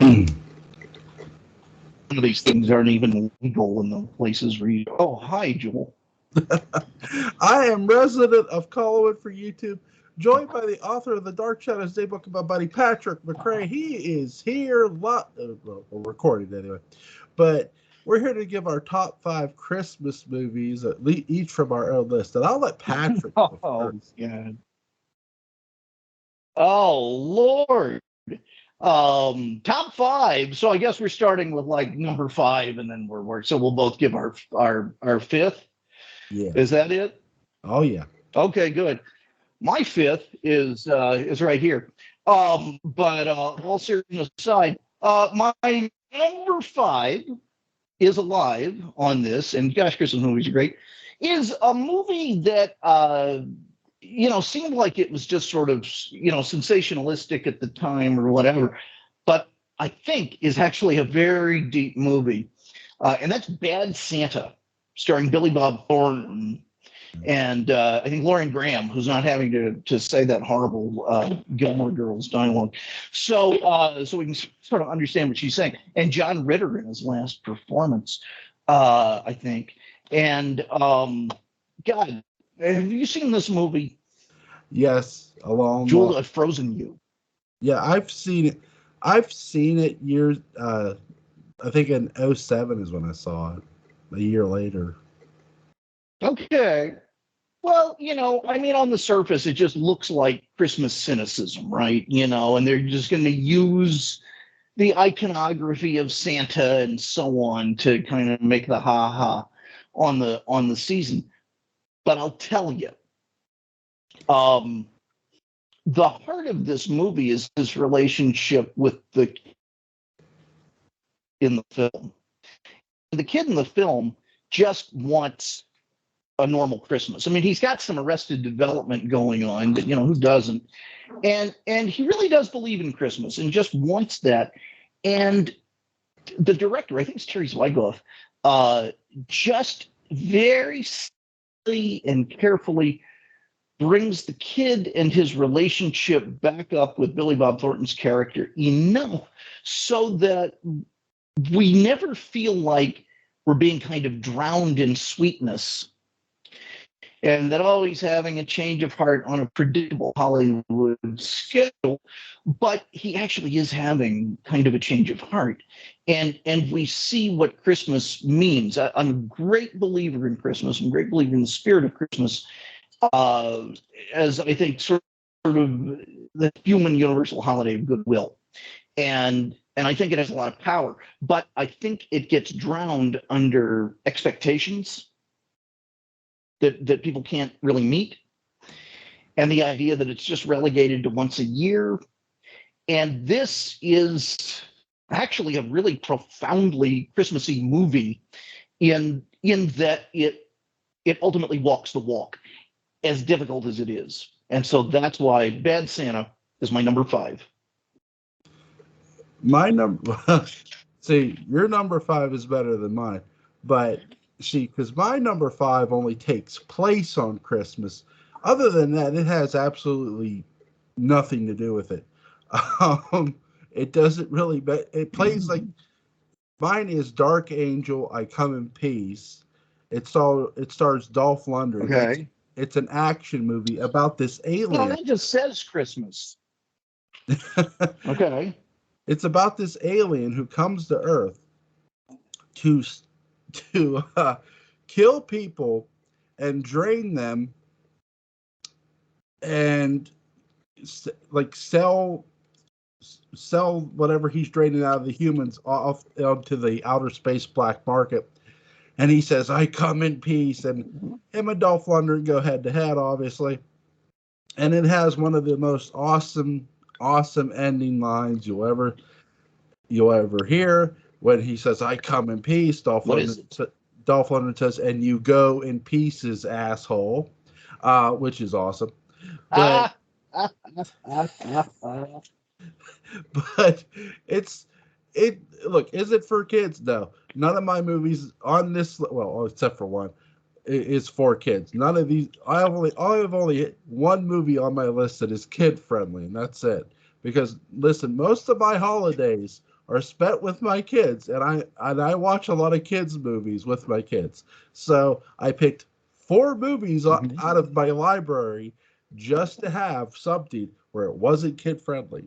Some of these things aren't even legal in the places where you. Oh, hi, Jule. I am resident of Collinwood for YouTube, joined by the author of the Dark Shadows Daybook of my buddy Patrick McCray. He is here, well, we're recording anyway, but we're here to give our top 5 Christmas movies, each from our own list. And I'll let Patrick go Oh, first. yeah. Oh, Lord. Top five. So I guess we're starting with like number five, and then so we'll both give our fifth. Yeah. Is that it? Oh, yeah. Okay, good. My fifth is right here. But all seriousness aside, my number five is alive on this, and gosh, Christmas movies are great. Is a movie that seemed like it was just sort of sensationalistic at the time or whatever, but I think is actually a very deep movie, and that's Bad Santa, starring Billy Bob Thornton and I think Lauren Graham, who's not having to say that horrible Gilmore Girls dialogue. So we can sort of understand what she's saying. And John Ritter in his last performance, I think. And God, have you seen this movie? Yes, a long, Jewel, I've frozen you. Yeah, I've seen it. I've seen it years. I think in '07 is when I saw it. A year later. Okay. Well, I mean, on the surface, it just looks like Christmas cynicism, right? And they're just going to use the iconography of Santa and so on to kind of make the ha ha on the season. But I'll tell you, um, the heart of this movie is his relationship with the in the film. The kid in the film just wants a normal Christmas. I mean, he's got some Arrested Development going on, but who doesn't? And he really does believe in Christmas and just wants that. And the director, I think it's Terry Zwigoff, just very slowly and carefully brings the kid and his relationship back up with Billy Bob Thornton's character enough so that we never feel like we're being kind of drowned in sweetness, and that always having a change of heart on a predictable Hollywood schedule, but he actually is having kind of a change of heart, and we see what Christmas means. I'm a great believer in Christmas. I'm a great believer in the spirit of Christmas, as I think sort of the human universal holiday of goodwill, and I think it has a lot of power, but I think it gets drowned under expectations that people can't really meet, and the idea that it's just relegated to once a year. And this is actually a really profoundly Christmassy movie in that it ultimately walks the walk, as difficult as it is. And so that's why Bad Santa is my number five. My number, see, your number 5 is better than mine, but see, because my number 5 only takes place on Christmas. Other than that, it has absolutely nothing to do with it. It doesn't really, but it plays like mine is Dark Angel. I Come in Peace. It stars Dolph Lundgren. Okay. It's an action movie about this Well, alien. that just says Christmas. Okay. It's about this alien who comes to Earth to kill people and drain them and like sell whatever he's draining out of the humans off to the outer space black market. And he says, "I come in peace." And him and Dolph Lundgren go head to head, obviously. And it has one of the most awesome ending lines you'll ever hear when he says, "I come in peace." What is it? Dolph Lundgren says, "And you go in pieces, asshole," which is awesome. But Ah, ah, ah, ah, ah. but it's it. Look, is it for kids? No, none of my movies on this, well, except for one, is for kids. None of these. I have only one movie on my list that is kid friendly, and that's it. Because listen, most of my holidays are spent with my kids, and I watch a lot of kids movies with my kids. So I picked 4 movies out of my library just to have something where it wasn't kid friendly.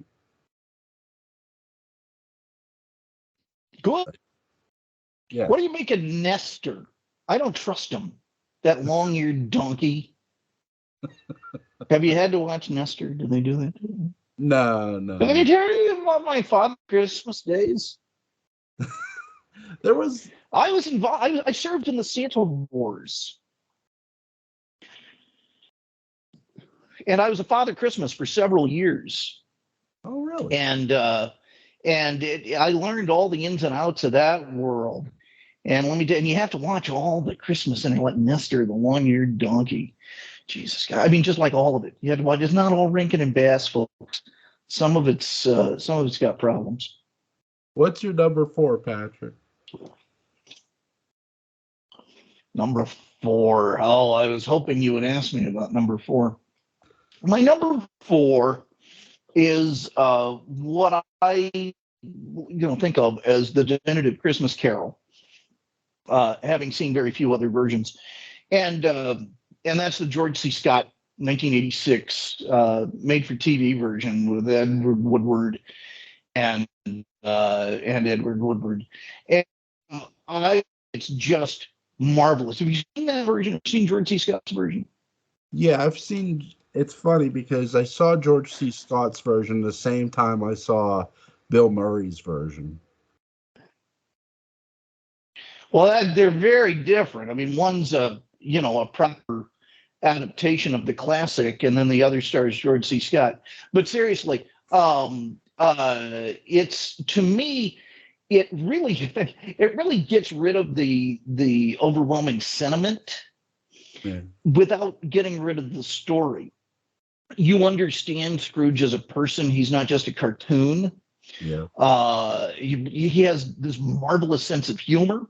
Good. Yeah. What do you make of Nestor? I don't trust him. That long-eared donkey. Have you had to watch Nestor? Did they do that? No, Did I no. tell you about my father's Christmas days? There was. I was involved. I served in the Santa Wars, and I was a Father Christmas for several years. Oh, really? And I learned all the ins and outs of that world. And let me tell you, and you have to watch all the Christmas and like Nestor, the long-eared donkey. Jesus God, I mean, just like all of it, you have to watch. It's not all Rankin and Bass, folks. Some of it's got problems. What's your number 4, Patrick? Number 4. Oh, I was hoping you would ask me about number 4. My number 4 is what I think of as the definitive Christmas Carol, having seen very few other versions, and that's the George C. Scott 1986 made for TV version with Edward Woodward and Edward Woodward, and it's just marvelous. Have you seen that version? Have you seen George C. Scott's version? Yeah, I've seen. It's funny because I saw George C. Scott's version the same time I saw Bill Murray's version. Well, they're very different. I mean, one's a proper adaptation of the classic, and then the other stars George C. Scott. But seriously, it's to me, it really it really gets rid of the overwhelming sentiment Yeah. without getting rid of the story. You understand Scrooge as a person; he's not just a cartoon. Yeah. He has this marvelous sense of humor.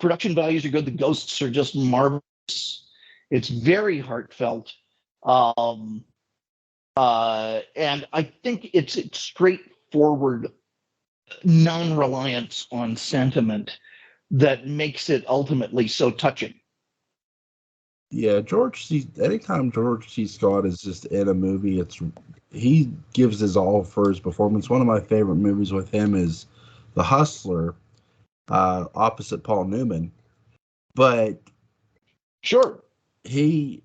Production values are good. The ghosts are just marvelous. It's very heartfelt. Um, and I think it's straightforward non-reliance on sentiment that makes it ultimately so touching. Yeah, anytime George C. Scott is just in a movie, he gives his all for his performance. One of my favorite movies with him is The Hustler, opposite Paul Newman. But Sure. he's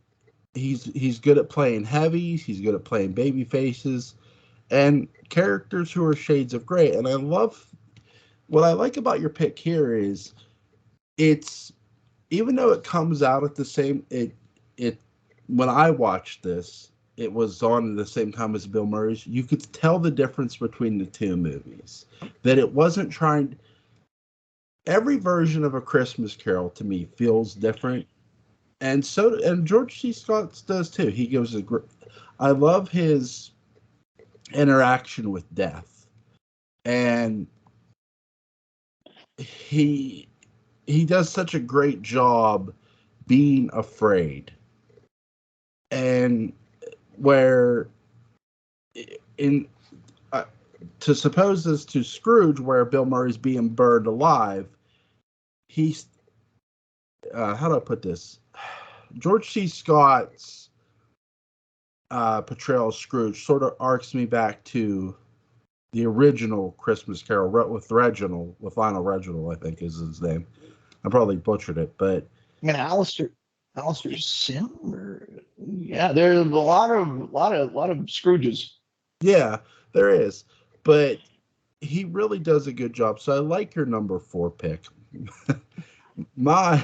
good at playing heavies, he's good at playing baby faces and characters who are shades of gray. And what I like about your pick here is it's even though it comes out at the same it when I watched this, it was on the same time as Bill Murray's. You could tell the difference between the two movies. That it wasn't trying. Every version of A Christmas Carol to me feels different, and George C. Scott's does too. He gives a great. I love his interaction with death, and he does such a great job being afraid, and where in to suppose this to Scrooge, where Bill Murray's being burned alive, he's how do I put this? George C. Scott's portrayal of Scrooge sort of arcs me back to the original Christmas Carol with Lionel Reginald, I think is his name. I probably butchered it, but I mean, Alistair Sim, yeah, there's a lot of Scrooges. yeah, there is. But he really does a good job. So I like your number 4 pick. Mine,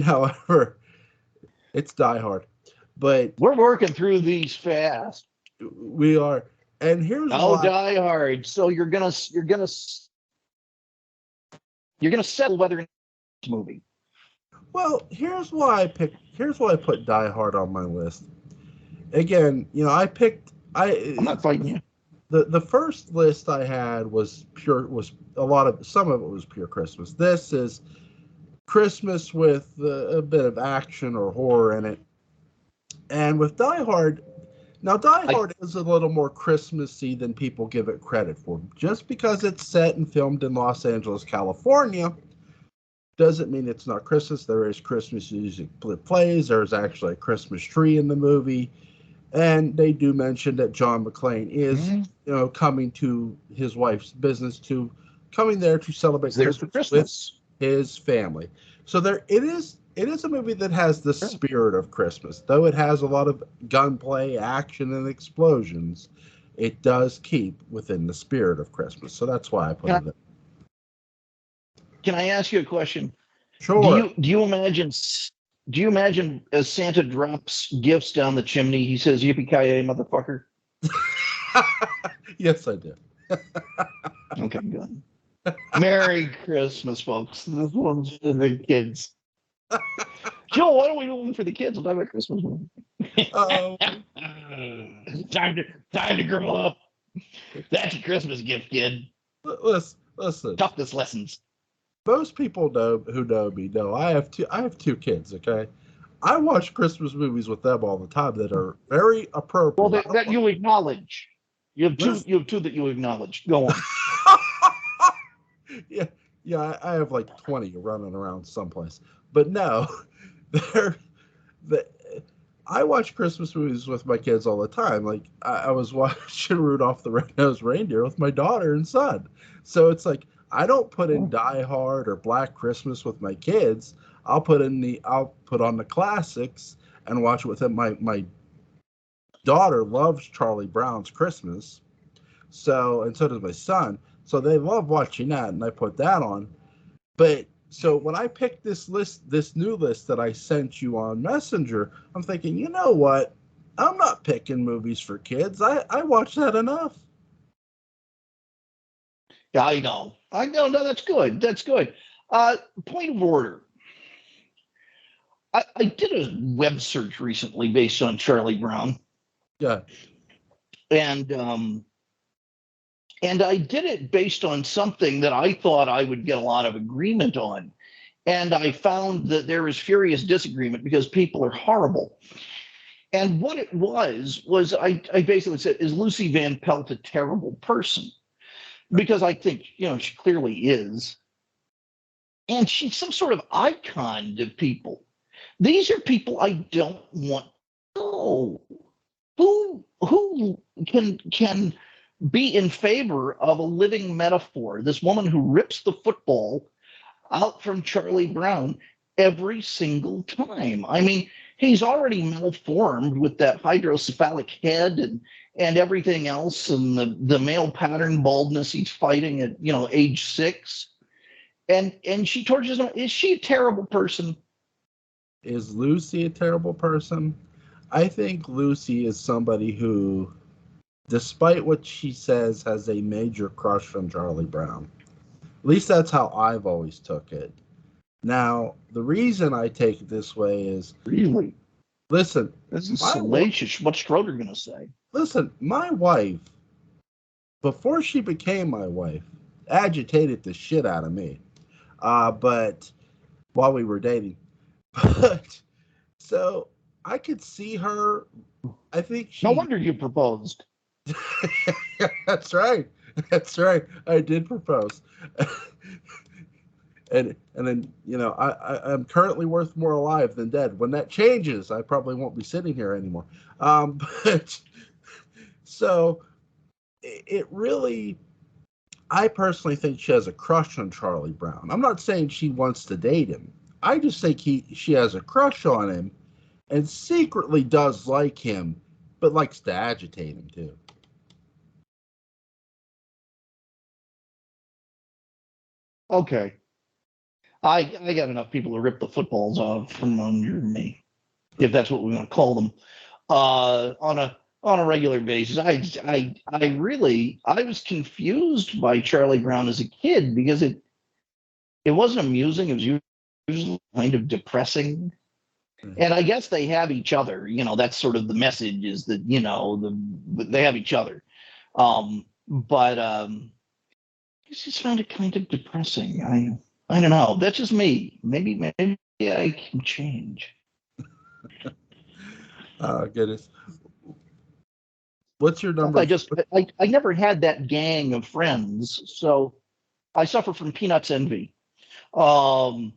however, it's Die Hard. But We're working through these fast. we are, and here's Oh, why. Die Hard. So you're gonna settle whether it's a movie. Well, Here's why I put Die Hard on my list. Again, I picked. I'm not fighting you. The first list I had was some of it was pure Christmas. This is Christmas with a bit of action or horror in it. And with Die Hard, Now, Die Hard is a little more Christmassy than people give it credit for. Just because it's set and filmed in Los Angeles, California, doesn't mean it's not Christmas. There is Christmas music plays. There's actually a Christmas tree in the movie. And they do mention that John McClane is, coming to his wife's business, coming there to celebrate Christmas with his family. So it is a movie that has the spirit of Christmas. Though it has a lot of gunplay, action, and explosions, it does keep within the spirit of Christmas. So that's why I put it in. Can I ask you a question? Sure. Do you imagine as Santa drops gifts down the chimney, he says, "Yippee-ki-yay, motherfucker"? Yes, I do. Okay, good. Merry Christmas, folks. This one's for the kids. Joe, what are we doing for the kids? We'll talk about Christmas. Time to grow up. That's a Christmas gift, kid. Listen. Toughness lessons. Most people who know me know I have two kids. Okay, I watch Christmas movies with them all the time that are very appropriate. Well, that you acknowledge. You have two that you acknowledge. Go on. Yeah. I have like 20 running around someplace, but no, I watch Christmas movies with my kids all the time. Like I was watching Rudolph the Red-Nosed Reindeer with my daughter and son, so it's like I don't put in Die Hard or Black Christmas with my kids. I'll put on the classics and watch it with them. My daughter loves Charlie Brown's Christmas, and so does my son. So they love watching that, and I put that on. But so when I picked this new list that I sent you on Messenger, I'm thinking, you know what? I'm not picking movies for kids. I watch that enough. Yeah, I know. No, that's good. That's good. Point of order. I did a web search recently based on Charlie Brown. Yeah. And I did it based on something that I thought I would get a lot of agreement on. And I found that there is furious disagreement because people are horrible. And what it was I basically said, is Lucy Van Pelt a terrible person? Because I think, she clearly is. And she's some sort of icon to people. These are people I don't want to know. Who can be in favor of a living metaphor? This woman who rips the football out from Charlie Brown every single time. I mean, he's already malformed with that hydrocephalic head and everything else, and the male pattern baldness he's fighting at age 6. And she tortures him. Is she a terrible person? Is Lucy a terrible person? I think Lucy is somebody who, despite what she says, has a major crush on Charlie Brown. At least that's how I've always took it. Now, the reason I take it this way is... Really? Listen. This is salacious. What's Schroeder going to say? Listen, my wife, before she became my wife, agitated the shit out of me. But while we were dating. But, so, I could see her... I think she... No wonder you proposed. That's right. I did propose. and then, I'm currently worth more alive than dead. When that changes, I probably won't be sitting here anymore. But so it really, I personally think she has a crush on Charlie Brown. I'm not saying she wants to date him. I just think she has a crush on him and secretly does like him, but likes to agitate him too. Okay. I got enough people to rip the footballs off from under me, if that's what we want to call them, on a regular basis. I was confused by Charlie Brown as a kid because it wasn't amusing. It was usually kind of depressing. And I guess they have each other. That's sort of the message, is that they have each other. But I just found it kind of depressing. I don't know. That's just me. Maybe I can change. Oh, goodness. What's your number? I never had that gang of friends, so I suffer from peanuts envy. Um,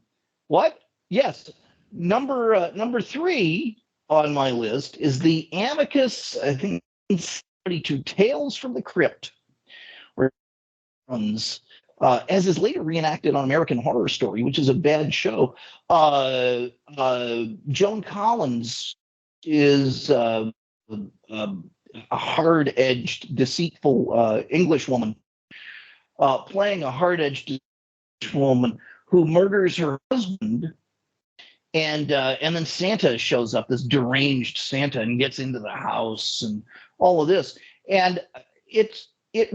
what? Yes, number three on my list is the Amicus. I think 72 Tales from the Crypt, where runs, as is later reenacted on American Horror Story, which is a bad show. Joan Collins is a hard-edged, deceitful English woman playing a hard-edged woman who murders her husband, and then Santa shows up, this deranged Santa, and gets into the house and all of this, and it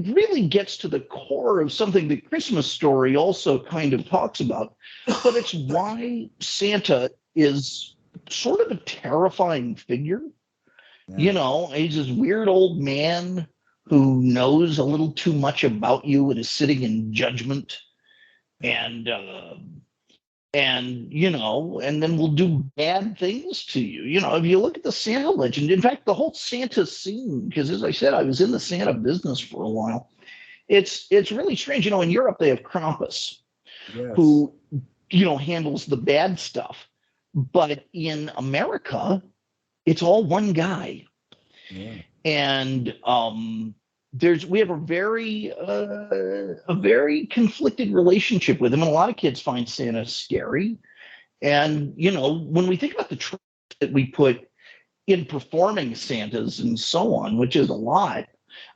really gets to the core of something that Christmas Story also kind of talks about, but it's why Santa is sort of a terrifying figure. Yeah. You know, he's this weird old man who knows a little too much about you and is sitting in judgment, and you know, and then will do bad things to you. You know, if you look at the Santa legend, in fact, the whole Santa scene, because as I said, I was in the Santa business for a while. It's really strange. You know, in Europe they have Krampus, Yes. who, you know, handles the bad stuff, but in America, it's all one guy. Yeah. And we have a very conflicted relationship with him, and a lot of kids find Santa scary. And you know, when we think about the trust that we put in performing Santas and so on, which is a lot.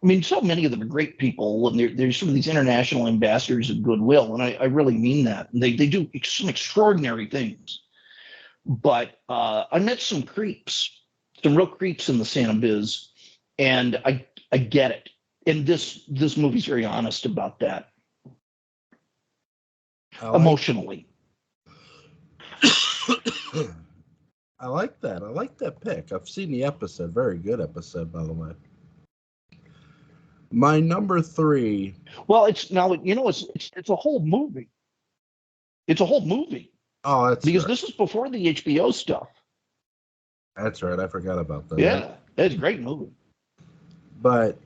I mean, so many of them are great people, and they're sort of these international ambassadors of goodwill, and I really mean that. And they do some extraordinary things. But I met some creeps, some real creeps in the Santa biz, and I get it. And this movie's very honest about that, emotionally. I like that. I like that pick. I've seen the episode. Very good episode, by the way. My number three. Well, it's now, you know, it's a whole movie. It's a whole movie. Oh, that's because right. This is before the HBO stuff. That's right. I forgot about that. Yeah, it's a great movie. But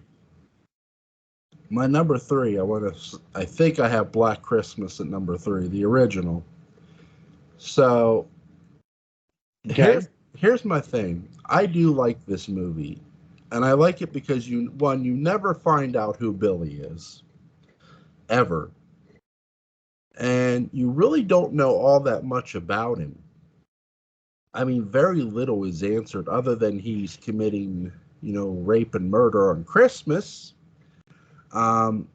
my number three, I think I have Black Christmas at number three, the original. So Okay. here's my thing. I do like this movie, and I like it because you never find out who Billy is, ever, and you really don't know all that much about him. I mean, very little is answered other than he's committing, you know, rape and murder on Christmas. And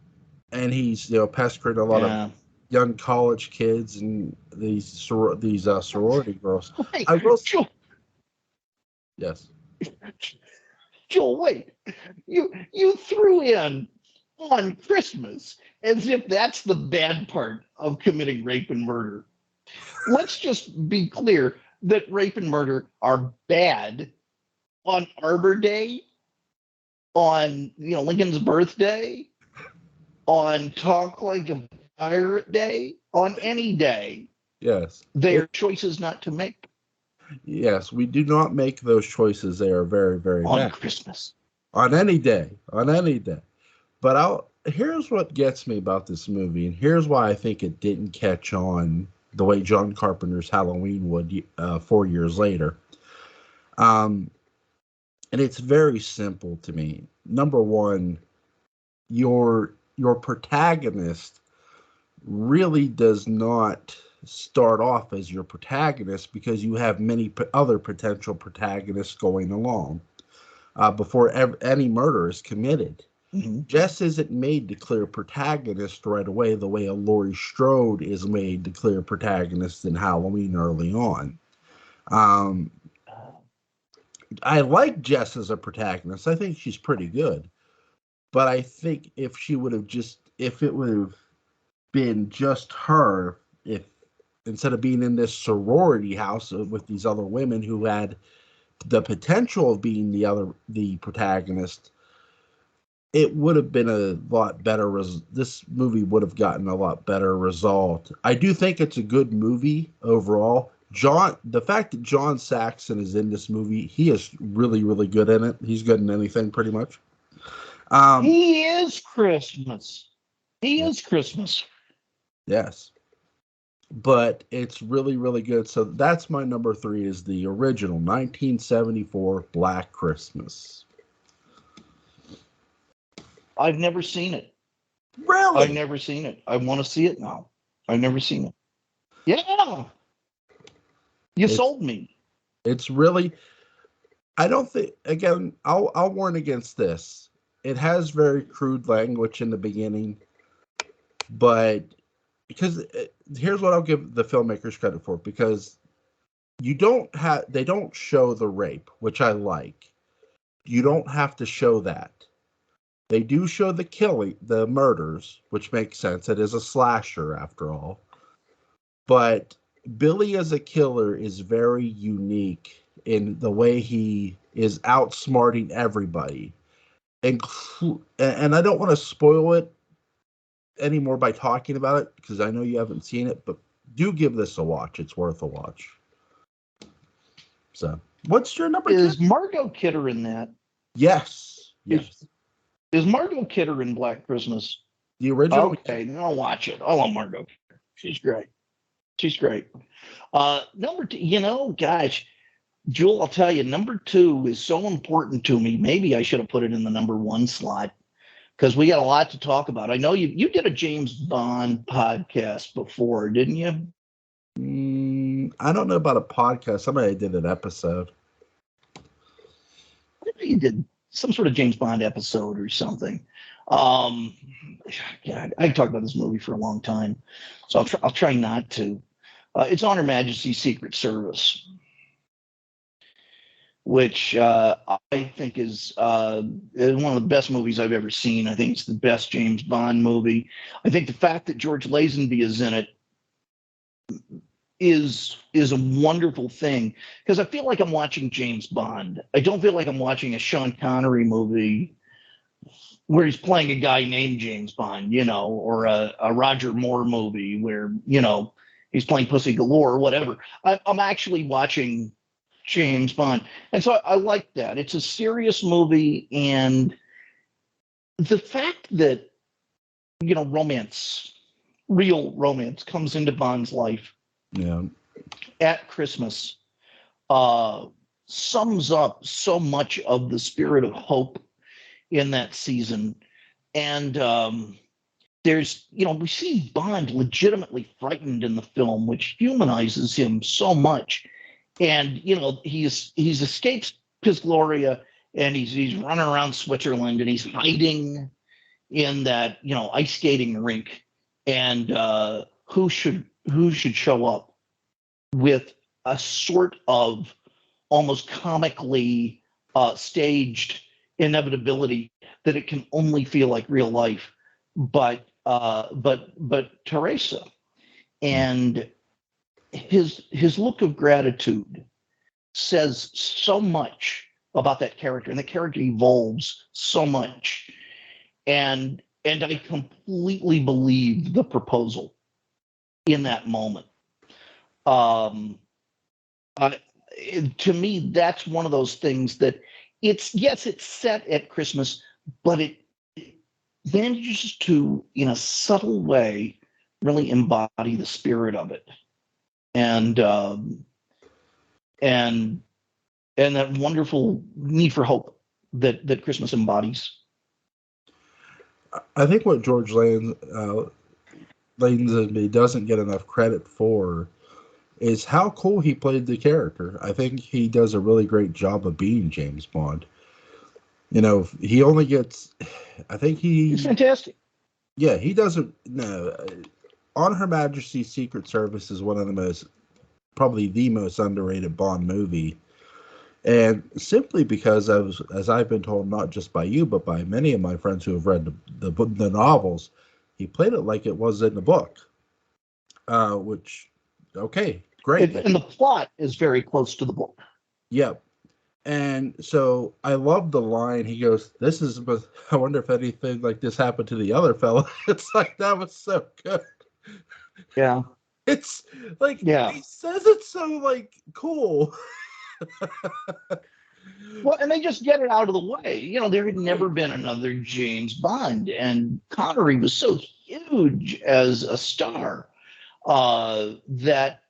he's, you know, pestering a lot of young college kids and these sorority girls. Wait, I will. Jule, Yes. Jule, wait. You threw in on Christmas as if that's the bad part of committing rape and murder. Let's just be clear that rape and murder are bad on Arbor Day, on, you know, Lincoln's birthday, on Talk Like a Pirate Day, on any day. Yes. They are choices not to make. Yes, we do not make those choices. They are very, very on bad. Christmas. On any day. But here's what gets me about this movie, and here's why I think it didn't catch on the way John Carpenter's Halloween would 4 years later. And it's very simple to me. Number one, your protagonist really does not start off as your protagonist because you have many other potential protagonists going along before any murder is committed. Mm-hmm. Jess isn't made the clear protagonist right away the way a Laurie Strode is made the clear protagonist in Halloween early on. I like Jess as a protagonist. I think she's pretty good. But I think if it would have been just her, if instead of being in this sorority house with these other women who had the potential of being the protagonist, it would have been a lot better. This movie would have gotten a lot better result. I do think it's a good movie overall. The fact that John Saxon is in this movie, he is really, really good in it. He's good in anything pretty much. He is Christmas. He is Christmas. Yes. But it's really, really good. So that's my number 3 is the original 1974 Black Christmas. I've never seen it. Really? I've never seen it. I want to see it now. I've never seen it. Yeah. You sold me. It's really, I don't think, again, I'll warn against this. It has very crude language in the beginning, but because here's what I'll give the filmmakers credit for, because they don't show the rape, which I like. You don't have to show that. They do show the killing, the murders, which makes sense. It is a slasher after all. But Billy as a killer is very unique in the way he is outsmarting everybody. And I don't want to spoil it anymore by talking about it, because I know you haven't seen it, but do give this a watch. It's worth a watch. So, what's your number 10? Is Margot Kidder in that? Yes. Yes. Is Margot Kidder in Black Christmas? The original? Okay, then I'll watch it. I love Margot Kidder. She's great. She's great. Number 2, gosh, Jule, I'll tell you, number 2 is so important to me. Maybe I should have put it in the number 1 slot, because we got a lot to talk about. I know you did a James Bond podcast before, didn't you? I don't know about a podcast. Somebody did an episode. You did some sort of James Bond episode or something. God, I can talk about this movie for a long time, so I'll try not to. It's on Her Majesty's Secret Service, which I think is one of the best movies I've ever seen. I think it's the best James Bond movie. I think the fact that George Lazenby is in it is a wonderful thing, because I feel like I'm watching James Bond. I don't feel like I'm watching a Sean Connery movie where he's playing a guy named James Bond, or a Roger Moore movie where, he's playing Pussy Galore or whatever. I'm actually watching James Bond. And so I like that. It's a serious movie. And the fact that, real romance comes into Bond's life at Christmas sums up so much of the spirit of hope in that season. And there's, we see Bond legitimately frightened in the film, which humanizes him so much. And, he's escaped Piz Gloria, and he's running around Switzerland, and he's hiding in that, ice skating rink. And who should show up with a sort of almost comically staged inevitability that it can only feel like real life, but Teresa, and his look of gratitude says so much about that character, and the character evolves so much, and I completely believe the proposal in that moment. To me, that's one of those things that it's set at Christmas, but it manages to, in a subtle way, really embody the spirit of it, and that wonderful need for hope that Christmas embodies. I think what George Lazenby doesn't get enough credit for is how cool he played the character. I think he does a really great job of being James Bond. He only gets, I think he's fantastic. Yeah, he doesn't, no. On Her Majesty's Secret Service is one of probably the most underrated Bond movie. And simply because, as I've been told, not just by you, but by many of my friends who have read the novels, he played it like it was in the book. Which, okay, great. And the plot is very close to the book. Yep. And so I love the line. He goes, I wonder if anything like this happened to the other fella. It's like, that was so good. Yeah. It's like, he says it's so like cool. Well, and they just get it out of the way. There had never been another James Bond, and Connery was so huge as a star that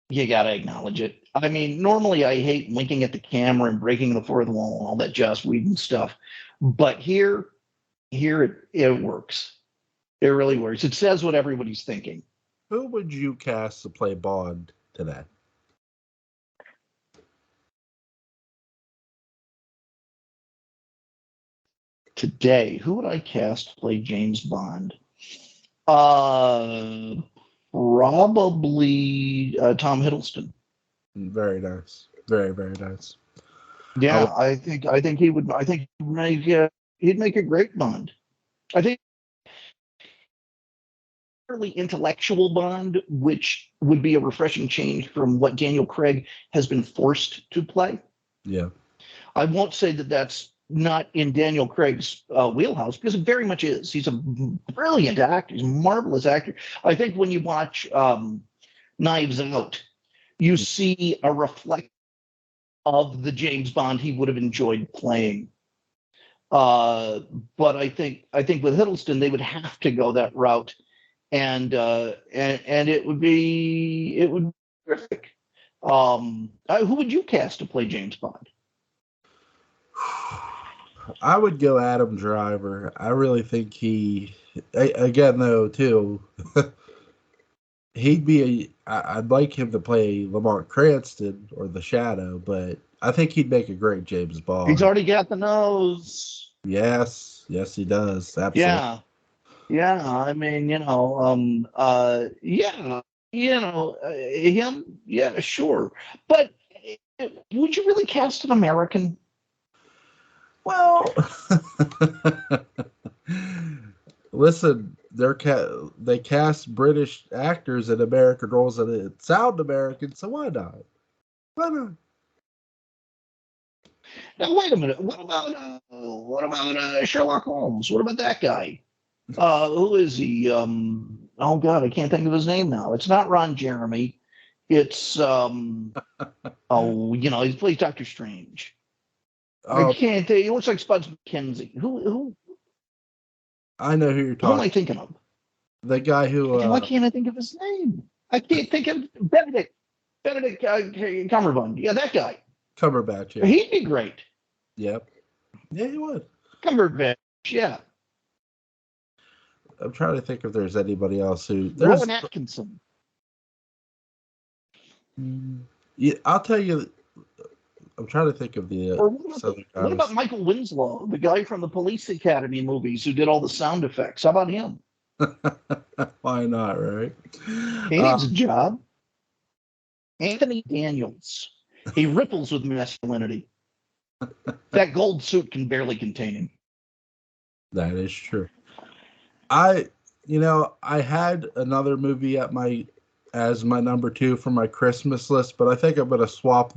you got to acknowledge it. I mean, normally I hate winking at the camera and breaking the fourth wall and all that Joss Whedon stuff, but here it works. It really works. It says what everybody's thinking. Who would you cast to play Bond today? Today, who would I cast to play James Bond? Uh, Probably Tom Hiddleston. Very nice. Very, very nice. Yeah, I think he would. I think he'd make a great Bond. I think really intellectual Bond, which would be a refreshing change from what Daniel Craig has been forced to play. Yeah. I won't say that that's not in Daniel Craig's wheelhouse, because it very much is. He's a brilliant actor. He's a marvelous actor. I think when you watch Knives Out, you see a reflection of the James Bond he would have enjoyed playing. But I think with Hiddleston they would have to go that route, and it would be terrific. Who would you cast to play James Bond? I would go Adam Driver. I really think again though too, I'd like him to play Lamont Cranston or The Shadow, but I think he'd make a great James Bond. He's already got the nose. Yes, he does. Absolutely. Yeah. I mean, yeah, him. Yeah, sure. But would you really cast an American? Well, listen, they cast British actors in American roles that sound American, so why not? Why not? Now, wait a minute. What about Sherlock Holmes? What about that guy? Who is he? Oh God, I can't think of his name now. It's not Ron Jeremy. It's he plays Doctor Strange. I can't think. He looks like Spuds McKenzie. Who? I know who you're talking. Who am I thinking of? The guy who. Why can't I think of his name? I can't think of Benedict Cumberbatch. Yeah, that guy. Cumberbatch. Yeah. He'd be great. Yep. Yeah, he would. Cumberbatch. Yeah. I'm trying to think if there's anybody else who. Rowan Atkinson. Yeah, I'll tell you. I'm trying to think of the what about Michael Winslow, the guy from the Police Academy movies who did all the sound effects? How about him? Why not, right? He needs a job. Anthony Daniels. He ripples with masculinity. That gold suit can barely contain him. That is true. I had another movie as my number 2 for my Christmas list, but I think I'm going to swap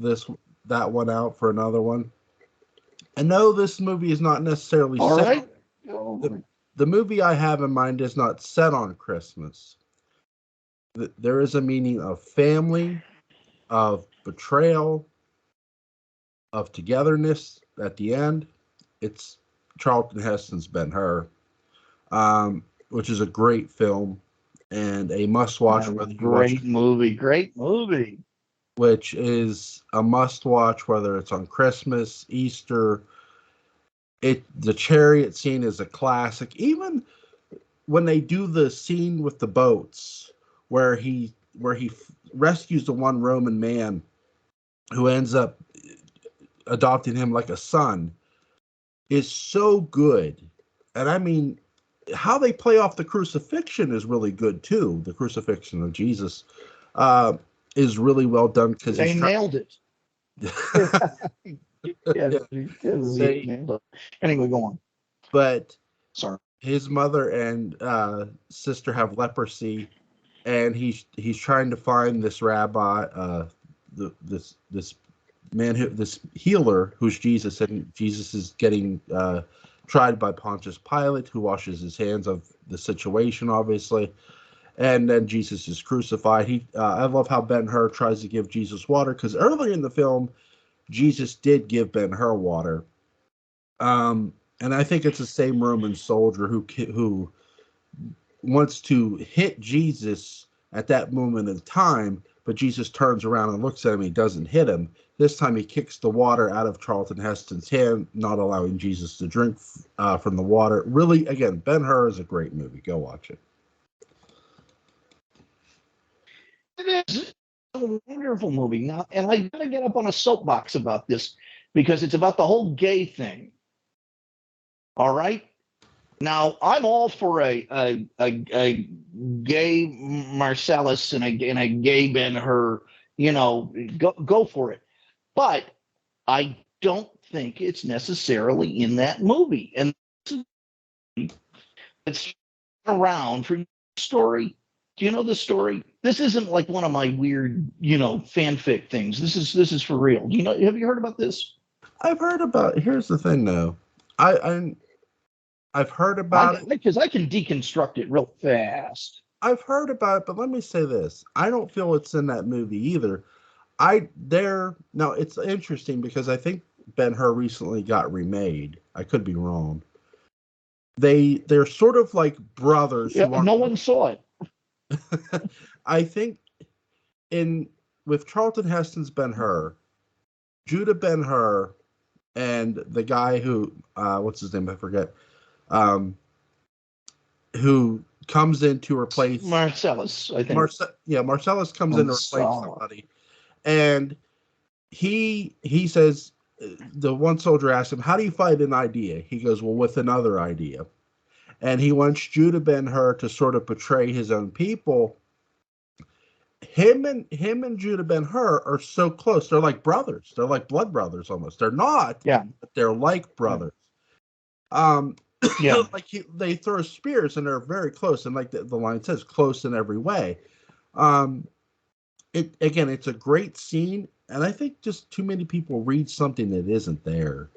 that one out for another one. I know this movie is not necessarily all set. Right. The movie I have in mind is not set on Christmas. There is a meaning of family, of betrayal, of togetherness at the end. It's Charlton Heston's Ben-Hur, which is a great film and a must-watch. Great movie. Which is a must-watch whether it's on Christmas, Easter. The chariot scene is a classic. Even when they do the scene with the boats, where he rescues the one Roman man who ends up adopting him like a son, is so good. And I mean, how they play off the crucifixion is really good too. The crucifixion of Jesus is really well done because they nailed it. Anyway, go on. But sorry, his mother and sister have leprosy, and he's trying to find this rabbi, this man, this healer who's Jesus, and Jesus is getting tried by Pontius Pilate, who washes his hands of the situation, obviously. And then Jesus is crucified. I love how Ben-Hur tries to give Jesus water, because early in the film, Jesus did give Ben-Hur water. And I think it's the same Roman soldier who wants to hit Jesus at that moment in time, but Jesus turns around and looks at him. He doesn't hit him. This time he kicks the water out of Charlton Heston's hand, not allowing Jesus to drink from the water. Really, again, Ben-Hur is a great movie. Go watch it. It is a wonderful movie. Now, and I gotta get up on a soapbox about this because it's about the whole gay thing. All right. Now, I'm all for a gay Marcellus and a gay Ben-Hur. Go for it. But I don't think it's necessarily in that movie. And it's around for story. Do you know the story? This isn't like one of my weird, fanfic things. This is for real. Have you heard about this? I've heard about. Here's the thing, though. I've heard about it because I can deconstruct it real fast. I've heard about it, but let me say this: I don't feel it's in that movie either. Now it's interesting because I think Ben-Hur recently got remade. I could be wrong. They're sort of like brothers. Yeah, no one saw it. I think with Charlton Heston's Ben-Hur, Judah Ben-Hur, and the guy who what's his name? I forget. Who comes in to replace Marcellus? I think. Marcellus comes in to replace somebody, and he says, the one soldier asks him, "How do you fight an idea?" He goes, "Well, with another idea." And he wants Judah Ben-Hur to sort of betray his own people. Him and Judah Ben-Hur are so close. They're like brothers. They're like blood brothers almost. They're not, but they're like brothers. Yeah. Like they throw spears and they're very close. And like the line says, close in every way. It's a great scene. And I think just too many people read something that isn't there.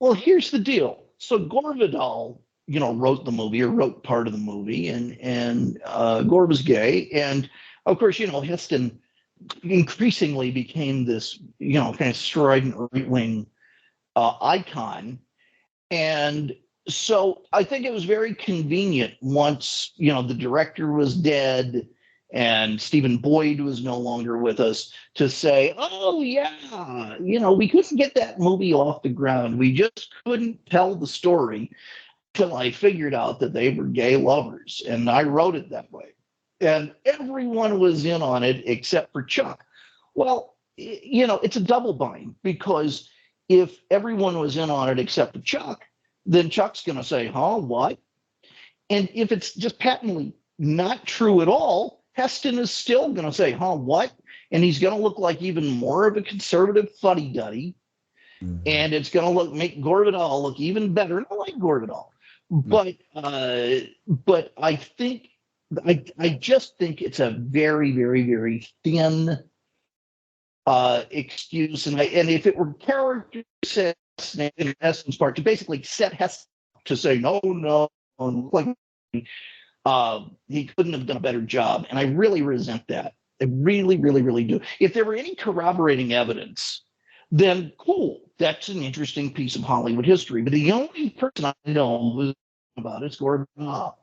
Well, here's the deal. So Gore Vidal, wrote the movie or wrote part of the movie, and Gore was gay. And of course, Heston increasingly became this, kind of strident right-wing icon. And so I think it was very convenient once, the director was dead and Stephen Boyd was no longer with us to say, oh, yeah, we couldn't get that movie off the ground. We just couldn't tell the story till I figured out that they were gay lovers. And I wrote it that way. And everyone was in on it except for Chuck. Well, it's a double bind because if everyone was in on it except for Chuck, then Chuck's going to say, huh, what? And if it's just patently not true at all, Heston is still going to say, huh, what? And he's going to look like even more of a conservative fuddy-duddy. Mm-hmm. And it's going to make Gore Vidal look even better. And I like Gore Vidal. Mm-hmm. But I just think it's a very, very, very thin excuse. And if it were character in Heston's part, to basically set Heston to say, no, like he couldn't have done a better job. And I really resent that. I really, really, really do. If there were any corroborating evidence, then cool. That's an interesting piece of Hollywood history. But the only person I know about it's Gore Vidal.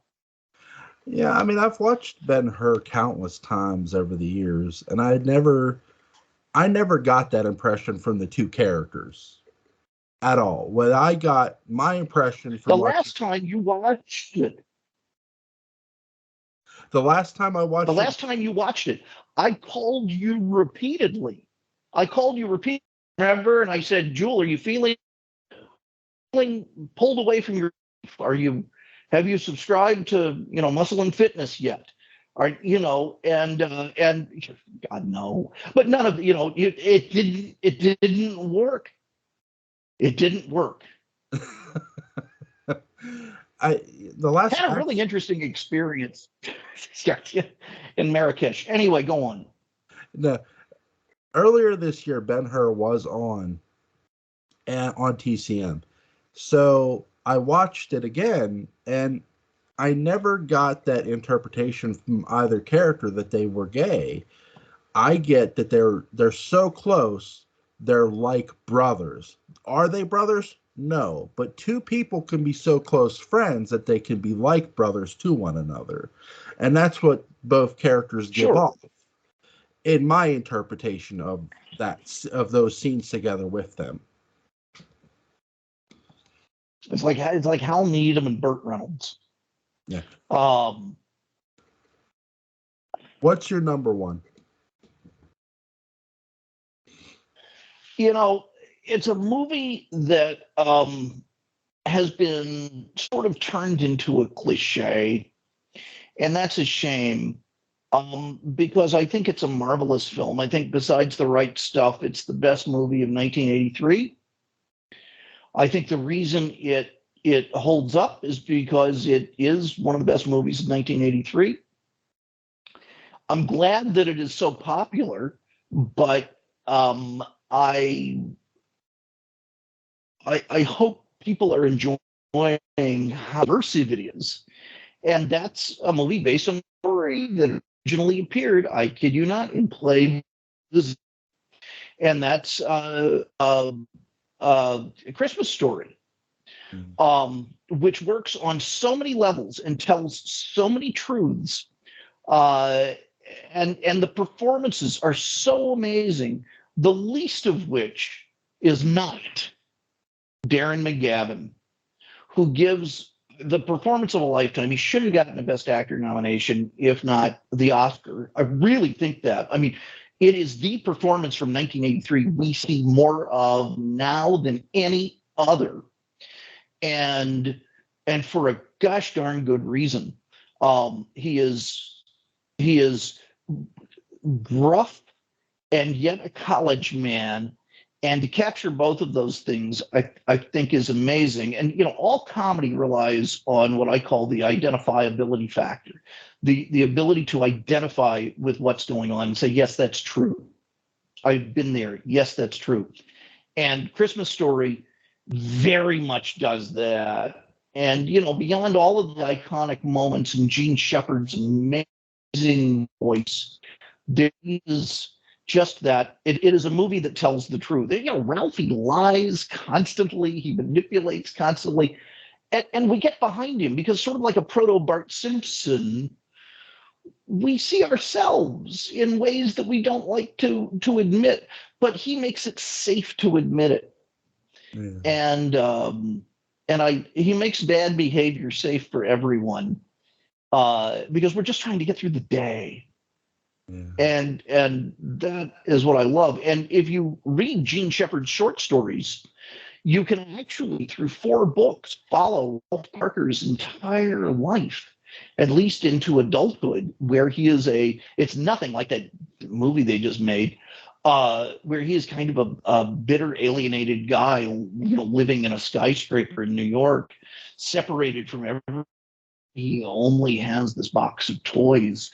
Yeah, I mean, I've watched Ben-Hur countless times over the years, and I never got that impression from the two characters at all. What I got, my impression from the last time you watched it. The last time I watched it. The last time you watched it, I called you repeatedly. Remember? And I said, Jule, are you feeling pulled away from your life? Have you subscribed to, Muscle and Fitness yet? And God, no. But none of, it didn't work. It didn't work. I had a really interesting experience in Marrakesh. Anyway, go on. Earlier this year, Ben-Hur was on TCM. So I watched it again, and I never got that interpretation from either character that they were gay. I get that they're so close, they're like brothers. Are they brothers? No, but two people can be so close friends that they can be like brothers to one another. And that's what both characters give Sure. off in my interpretation of of those scenes together with them. It's like Hal Needham and Burt Reynolds. Yeah. Um, What's your number one? It's a movie that has been sort of turned into a cliche, and that's a shame. Because I think it's a marvelous film. I think besides The Right Stuff, it's the best movie of 1983. I think the reason it holds up is because it is one of the best movies of 1983. I'm glad that it is so popular, but I I hope people are enjoying how immersive it is. And that's a movie based on a story that originally appeared, I kid you not, in Play. And that's A Christmas Story, which works on so many levels and tells so many truths. Uh, and the performances are so amazing, the least of which is not Darren McGavin, who gives the performance of a lifetime. He should have gotten a Best Actor nomination, if not the Oscar. I really think that. I mean, it is the performance from 1983 we see more of now than any other, and for a gosh darn good reason. He is gruff and yet a college man. And to capture both of those things, I think is amazing. And all comedy relies on what I call the identifiability factor, the ability to identify with what's going on and say, yes, that's true. I've been there. Yes, that's true. And Christmas Story very much does that. And beyond all of the iconic moments in Gene Shepard's amazing voice, there is just that it is a movie that tells the truth. Ralphie lies constantly, he manipulates constantly, and we get behind him because, sort of like a proto Bart Simpson, we see ourselves in ways that we don't like to admit, but he makes it safe to admit it. Yeah. And he makes bad behavior safe for everyone, because we're just trying to get through the day. Yeah. And that is what I love. And if you read Gene Shepard's short stories, you can actually, through 4 books, follow Ralph Parker's entire life, at least into adulthood, where it's nothing like that movie they just made, where he is kind of a bitter, alienated guy, living in a skyscraper in New York, separated from everyone. He only has this box of toys,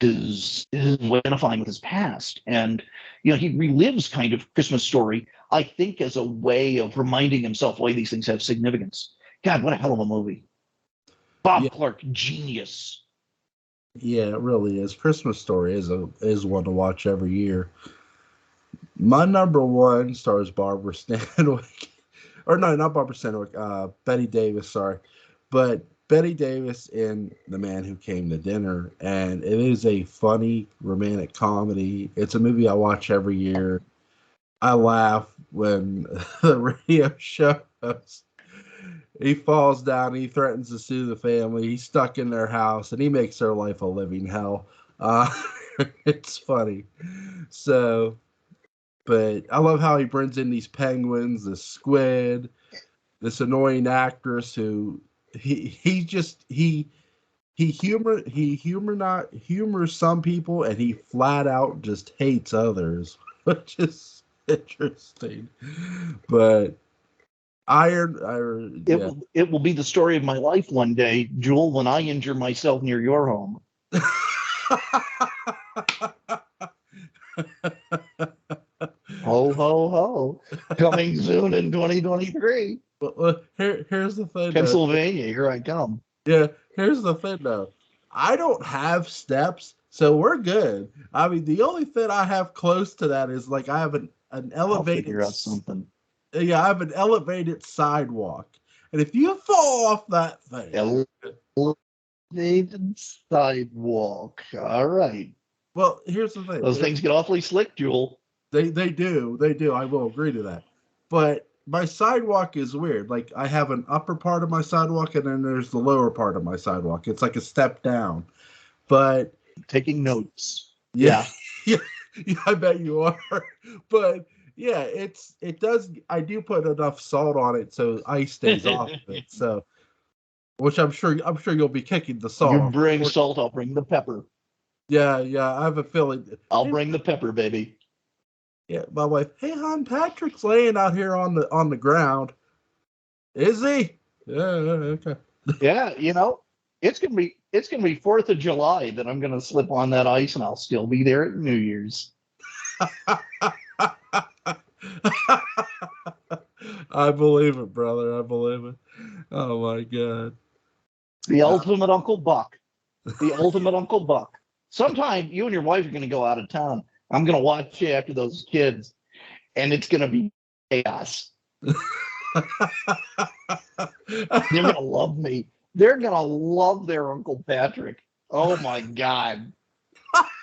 is identifying with his past. And he relives kind of Christmas Story, I think, as a way of reminding himself why these things have significance. God, what a hell of a movie. Bob Clark, genius. Yeah, it really is. Christmas Story is one to watch every year. My number one stars Barbara Stanwyck, or no, not Barbara Stanwyck, Betty Davis. Sorry, but Betty Davis in The Man Who Came to Dinner, and it is a funny romantic comedy. It's a movie I watch every year. I laugh when the radio show host, he falls down, he threatens to sue the family, he's stuck in their house, and he makes their life a living hell. It's funny. So, but I love how he brings in these penguins, the squid, this annoying actress who he humors some people, and he flat out just hates others, which is interesting. But It will be the story of my life one day, Jule, when I injure myself near your home. Ho, ho, ho. Coming soon in 2023. But here's the thing, Pennsylvania, here I come. Yeah, here's the thing, though. I don't have steps, so we're good. I mean, the only thing I have close to that is like I have an I'll elevated. figure out something. Yeah, I have an elevated sidewalk, and if you fall off that thing, Elevated sidewalk. All right. well, here's the thing. Those things get awfully slick, Jule. They do. I will agree to that. But my sidewalk is weird. Like I have an upper part of my sidewalk and then there's the lower part of my sidewalk. It's like a step down. But Taking notes. yeah, yeah, I bet you are. But yeah, it does. I do put enough salt on it so ice stays off of it. So, which I'm sure you'll be kicking the salt You off. bring salt, I'll bring the pepper. Yeah, I have a feeling. I'll bring the pepper, baby. Yeah, my wife. Hey, hon, Patrick's laying out here on the ground. Is he? Yeah, okay. Yeah, it's gonna be 4th of July that I'm gonna slip on that ice and I'll still be there at New Year's. I believe it, brother. I believe it. Oh my God. The ultimate Uncle Buck. The ultimate Uncle Buck. Sometime you and your wife are gonna go out of town. I'm gonna watch you after those kids, and it's gonna be chaos. They're gonna love me. They're gonna love their Uncle Patrick. Oh my God.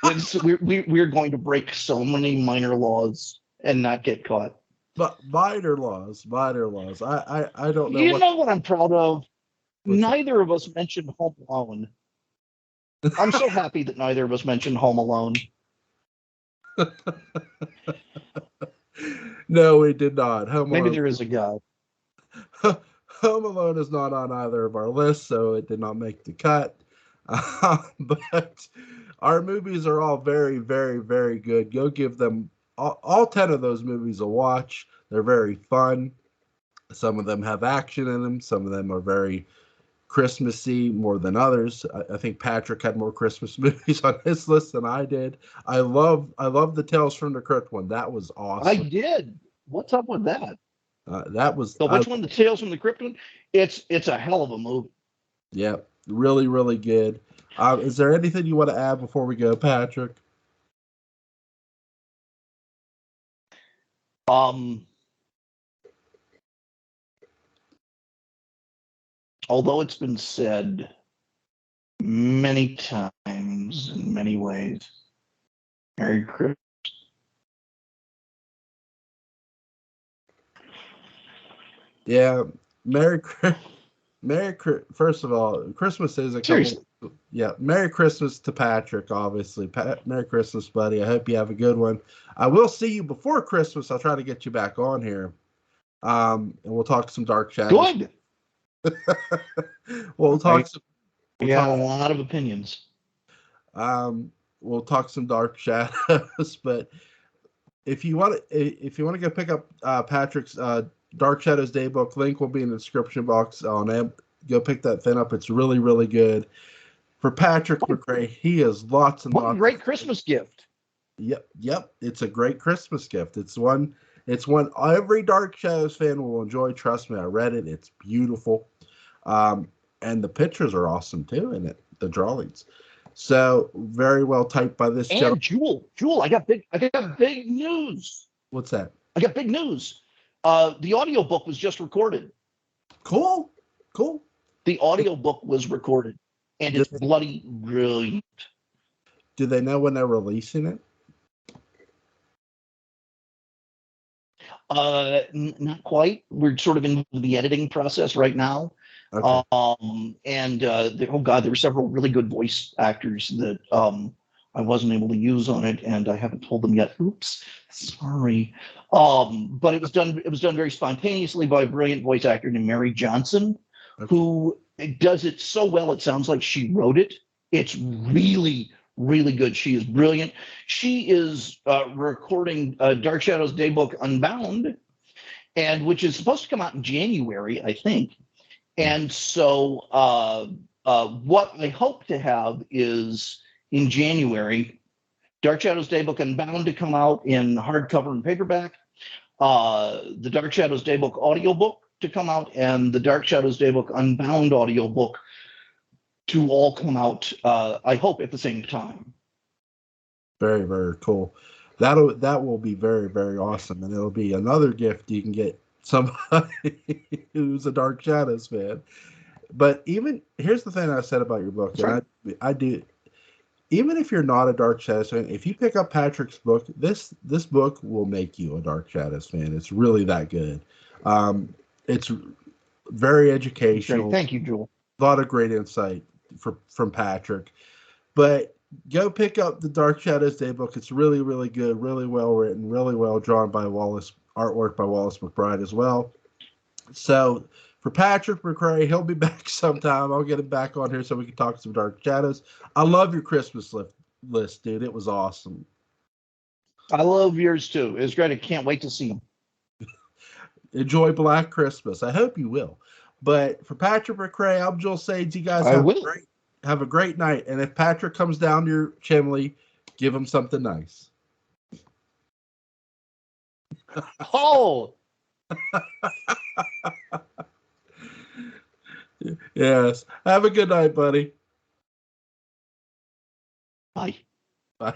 We're going to break so many minor laws and not get caught. But minor laws. I don't know. You know what I'm proud of? What's Neither of us mentioned Home Alone. I'm so happy that neither of us mentioned Home Alone. No, we did not. Maybe there is a God. Home Alone is not on either of our lists, so it did not make the cut. But our movies are all very, very, very good. Go give them all 10 of those movies a watch. They're very fun. Some of them have action in them. Some of them are very Christmassy more than others. I think Patrick had more Christmas movies on his list than I did. I love the Tales from the Crypt one. That was awesome. I did. What's up with that? That was. So which one? The Tales from the Crypt one? It's a hell of a movie. Yeah, really, really good. Is there anything you want to add before we go, Patrick? Although it's been said many times in many ways, Merry Christmas. Yeah, First of all, Christmas is a couple. Seriously. Yeah, Merry Christmas to Patrick, obviously. Merry Christmas, buddy. I hope you have a good one. I will see you before Christmas. I'll try to get you back on here. And we'll talk some Dark Shadows. Good. We'll talk. We got a lot of opinions. We'll talk some Dark Shadows, but if you want to go pick up Patrick's Dark Shadows Daybook, link will be in the description box on it. Go pick that thing up. It's really, really good. For Patrick McCray, he has lots and lots. What a great Christmas gift. Yep. It's a great Christmas gift. It's one every Dark Shadows fan will enjoy. Trust me, I read it. It's beautiful. And the pictures are awesome too in it, the drawings. So very well typed by this gentleman. Jule, I got big news. What's that? I got big news. The audiobook was just recorded. Cool. The audiobook was recorded, and it's bloody brilliant. Do they know when they're releasing it? Not quite. We're sort of in the editing process right now. Okay. There were several really good voice actors that I wasn't able to use on it, and I haven't told them yet. Oops, sorry. But it was done very spontaneously by a brilliant voice actor named Mary Johnson, who does it so well. It sounds like she wrote it. It's really, really good. She is brilliant. She is recording Dark Shadows Daybook Unbound, and which is supposed to come out in January, I think. And so what I hope to have is in January, Dark Shadows Daybook Unbound to come out in hardcover and paperback, the Dark Shadows Daybook audiobook to come out, and the Dark Shadows Daybook Unbound audiobook to all come out, I hope, at the same time. Very, very cool. That will be very, very awesome, and it'll be another gift you can get somebody who's a Dark Shadows fan. But even here's the thing I said about your book, That's right. and I do. Even if you're not a Dark Shadows fan, if you pick up Patrick's book, this book will make you a Dark Shadows fan. It's really that good. It's very That's great. educational, Thank you, Jule. a lot of great insight from Patrick. But go pick up the Dark Shadows Day book. It's really, really good, really well written, really well drawn by Wallace, artwork by Wallace McBride as well. So for Patrick McCray, he'll be back sometime. I'll get him back on here so we can talk some Dark Shadows. I love your Christmas list, dude. It was awesome. I love yours too. It's great. I can't wait to see them. Enjoy Black Christmas. I hope you will. But for Patrick McCray, I'm Jule Saynes. You guys I will. have a great night. And if Patrick comes down to your chimney, give him something nice. Oh, Yes. Have a good night, buddy. bye. Bye.